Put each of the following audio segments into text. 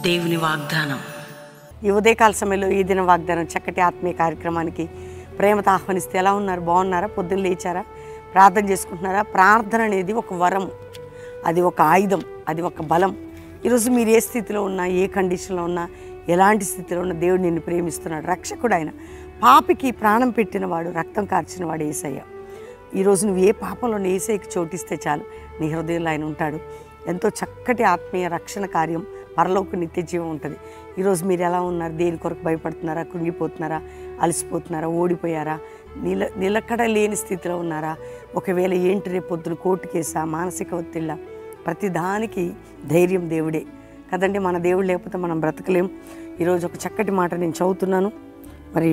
దేవుని వాగ్దానం. ఈ ఉదయకాల సమయంలో ఈ దిన వాగ్దానం చక్కటి ఆత్మీయ కార్యక్రమానికి ప్రేమతో ఆహ్వానిస్తే ఎలా ఉన్నారు? బాగున్నారా? పొద్దున్న లేచారా? ప్రార్థన చేసుకుంటున్నారా? ప్రార్థన అనేది ఒక వరం, అది ఒక ఆయుధం, అది ఒక బలం. ఈరోజు మీరు ఏ స్థితిలో ఉన్నా, ఏ కండిషన్లో ఉన్నా, ఎలాంటి స్థితిలో ఉన్నా దేవుడు నిన్ను ప్రేమిస్తున్నాడు. రక్షకుడు ఆయన, పాపికి ప్రాణం పెట్టినవాడు, రక్తం కార్చినవాడు యేసయ్య. ఈరోజు నువ్వు ఏ పాపంలో యేసయ్యకి చోటిస్తే చాలు, నీ హృదయంలో ఆయన ఉంటాడు. ఎంతో చక్కటి ఆత్మీయ రక్షణ కార్యం, పరలోక నిత్య జీవం ఉంటుంది. ఈరోజు మీరు ఎలా ఉన్నారు? దేని కొరకు భయపడుతున్నారా? కృంగిపోతున్నారా? అలసిపోతున్నారా? ఓడిపోయారా? నిలకడ లేని స్థితిలో ఉన్నారా? ఒకవేళ ఏంటి రేపు పొద్దున కోర్టు కేసా, మానసిక ఒత్తిళ్ళ? ప్రతిదానికి ధైర్యం దేవుడే కదండి. మన దేవుడు లేకపోతే మనం బ్రతకలేం. ఈరోజు ఒక చక్కటి మాట నేను చదువుతున్నాను. మరి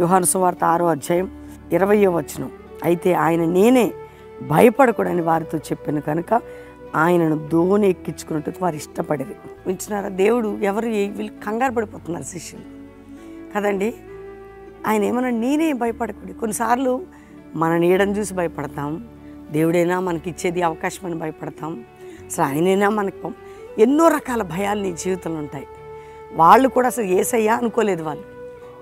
యోహాను సువార్త 6వ అధ్యాయం 20వ వచనం. అయితే ఆయన నేనే, భయపడకూడని వారితో చెప్పాను కనుక ఆయనను దోణి ఎక్కించుకున్నట్టు వారు ఇష్టపడేది. వింటున్నారా? దేవుడు వీళ్ళు కంగారు పడిపోతున్నారు శిష్యులు కదండి. ఆయన ఏమన్నా నేనే భయపడకూడదు. కొన్నిసార్లు మన నీడను చూసి భయపడతాం, దేవుడైనా మనకి ఇచ్చేది అవకాశం అని భయపడతాం, అసలు ఆయనైనా మనకు ఎన్నో రకాల భయాలు నీ జీవితంలో ఉంటాయి. వాళ్ళు కూడా అసలు యేసయ్యా అనుకోలేదు వాళ్ళు,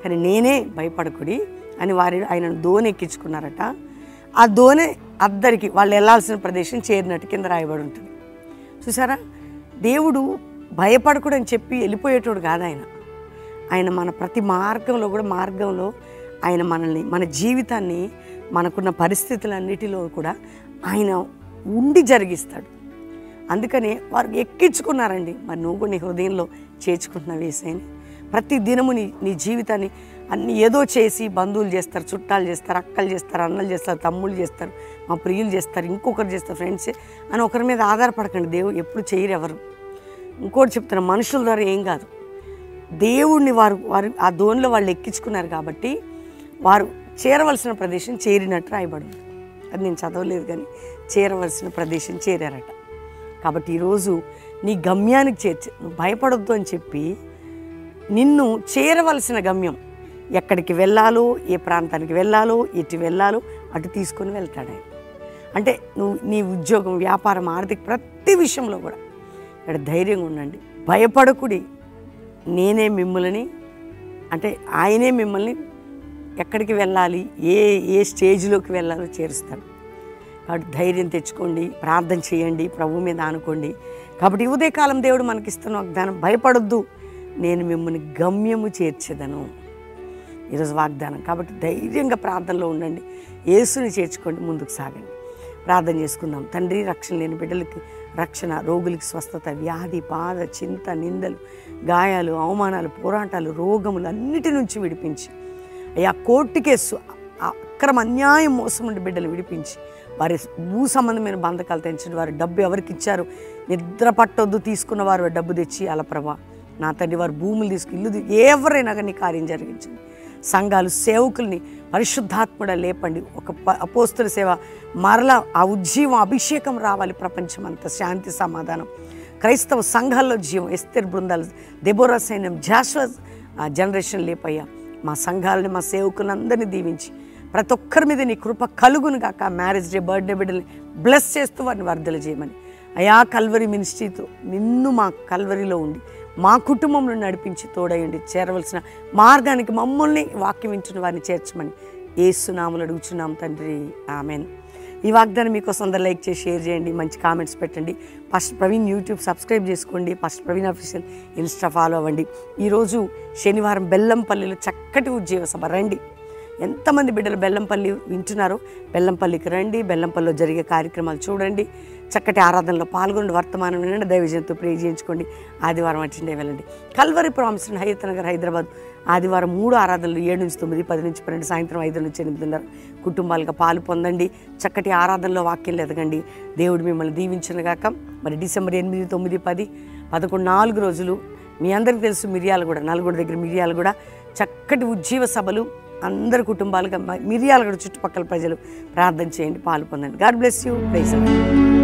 కానీ నేనే భయపడకుడి అని ఆయనను దోణి ఎక్కించుకున్నారట. ఆ దోణి అద్దరికి వాళ్ళు వెళ్ళాల్సిన ప్రదేశం చేరినట్టు కింద రాయబడి ఉంటుంది. చూసారా? దేవుడు భయపడకుడు అని చెప్పి వెళ్ళిపోయేటోడు కాదు ఆయన. ఆయన మన ప్రతి మార్గంలో ఆయన మనల్ని, మన జీవితాన్ని, మనకున్న పరిస్థితులన్నిటిలో కూడా ఆయన ఉండి జరిగిస్తాడు. అందుకనే వారు ఎక్కించుకున్నారండి. మరి నువ్వు కూడా నీ హృదయంలో చేర్చుకుంటున్నావు యేసయ్యని. ప్రతి దినము నీ జీవితాన్ని అన్ని ఏదో చేసి, బంధువులు చేస్తారు, చుట్టాలు చేస్తారు, అక్కలు చేస్తారు, అన్నలు చేస్తారు, తమ్ముళ్ళు చేస్తారు, మా ప్రియులు చేస్తారు, ఇంకొకరు చేస్తారు, ఫ్రెండ్స్ అని ఒకరి మీద ఆధారపడకండి. దేవుడు ఎప్పుడు చేయరు ఎవరు. ఇంకోటి చెప్తున్నా, మనుషుల ద్వారా ఏం కాదు. దేవుడిని వారు ఆ దోణిలో వాళ్ళు ఎక్కించుకున్నారు కాబట్టి వారు చేరవలసిన ప్రదేశం చేరినట్టు రాయబడింది. అది నేను చదవలేదు, కానీ చేరవలసిన ప్రదేశం చేరారట. కాబట్టి ఈరోజు నీ గమ్యానికి చేర్చి, నువ్వు భయపడొద్దు అని చెప్పి నిన్ను చేరవలసిన గమ్యం, ఎక్కడికి వెళ్ళాలో, ఏ ప్రాంతానికి వెళ్ళాలో, ఎటు వెళ్ళాలో అటు తీసుకొని వెళ్తాడు ఆయన. అంటే నువ్వు నీ ఉద్యోగం, వ్యాపారం, ఆర్థిక ప్రతి విషయంలో కూడా ఇక్కడ ధైర్యంగా ఉండండి. భయపడకుడి, నేనే మిమ్మల్ని, అంటే ఆయనే మిమ్మల్ని ఎక్కడికి వెళ్ళాలి, ఏ స్టేజ్లోకి వెళ్ళాలో చేరుస్తాడు. కాబట్టి ధైర్యం తెచ్చుకోండి, ప్రార్థన చేయండి, ప్రభు మీద ఆనుకోండి. కాబట్టి ఉదయకాలం దేవుడు మనకిస్తున్న వాగ్దానం, భయపడొద్దు, నేను మిమ్మల్ని గమ్యము చేర్చేదను. ఈరోజు వాగ్దానం. కాబట్టి ధైర్యంగా ప్రార్థనలో ఉండండి, యేసుని చేర్చుకోండి, ముందుకు సాగండి. ప్రార్థన చేసుకుందాం. తండ్రి, రక్షణ లేని బిడ్డలకి రక్షణ, రోగులకి స్వస్థత, వ్యాధి, బాధ, చింత, నిందలు, గాయాలు, అవమానాలు, పోరాటాలు, రోగములు అన్నిటి నుంచి విడిపించి, అయ్యా కోర్టు కేసు, అక్రమ అన్యాయం, మోసం ఉండి బిడ్డలు విడిపించి, వారి భూ సంబంధమైన బంధకాలు తెంచండి. వారి డబ్బు ఎవరికి ఇచ్చారు, నిద్ర పట్టొద్దు తీసుకున్న వారు డబ్బు తెచ్చి అలా ప్రభా నా తండ్రి, వారు భూములు తీసుకు, ఇల్లు ఎవరైనా కానీ కార్యం జరిగించండి. సంఘాలు, సేవకుల్ని పరిశుద్ధాత్ముడ లేపండి. ఒక అపోస్తుల సేవ మరలా ఆ ఉజ్జీవం, అభిషేకం రావాలి ప్రపంచం అంతా. శాంతి, సమాధానం, క్రైస్తవ సంఘాల్లో జీవం, ఎస్తేర్ బృందాలు, దెబోరా సైన్యం, జాషువా జనరేషన్ లేపయ్యా. మా సంఘాలని, మా సేవకులందరినీ దీవించి ప్రతి ఒక్కరి మీద నీ కృప కలుగును గాక. మ్యారేజ్ డే, బర్త్డే బిడ్డల్ని బ్లెస్ చేస్తూ వారిని వర్ధలు చేయమని అయా. కల్వరి మినిస్ట్రీతో నిన్ను మా కల్వరిలో ఉండి మా కుటుంబంలో నడిపించి తోడయండి. చేరవలసిన మార్గానికి మమ్మల్ని, వాక్యం వింటున్న వారిని చేర్చమని యేసు నామములో అడుగుచున్నాం తండ్రి, ఆమెన్. ఈ వాగ్దానం మీకోసం అందరూ లైక్ చేసి షేర్ చేయండి, మంచి కామెంట్స్ పెట్టండి. ఫస్ట్ ప్రవీణ్ యూట్యూబ్ సబ్స్క్రైబ్ చేసుకోండి, first Praveen official Insta follow అవ్వండి. ఈరోజు శనివారం బెల్లంపల్లిలో చక్కటి ఉజ్జీవ సభ, రండి. ఎంతమంది బిడ్డలు బెల్లంపల్లి వింటున్నారో బెల్లంపల్లికి రండి, బెల్లంపల్లిలో జరిగే కార్యక్రమాలు చూడండి, చక్కటి ఆరాధనలో పాల్గొండి, వర్తమానం వినండి, దైవజనంతో ప్రే చేయించుకోండి. ఆదివారం అటెండ్ వెళ్ళండి. Calvary Promise Hayathnagar, Hyderabad. ఆదివారం 3 ఆరాధనలు 7 నుంచి 9, 10 నుంచి 12, సాయంత్రం 5 నుంచి 8:30 కుటుంబాలుగా పాలు పొందండి. చక్కటి ఆరాధనలో వాక్యాలు ఎదగండి. దేవుడు మిమ్మల్ని దీవించునుగాక. మరి డిసెంబర్ 8, 9, 10, 11 4 రోజులు మీ అందరికీ తెలుసు, మిర్యాలగూడ, నల్గొండ దగ్గర మిర్యాలగూడ చక్కటి ఉజ్జీవ సభలు. అందరి కుటుంబాలుగా మిర్యాలగూడ చుట్టుపక్కల ప్రజలు ప్రార్థన చేయండి, పాలు పొందండి. God bless you. Praise the lord.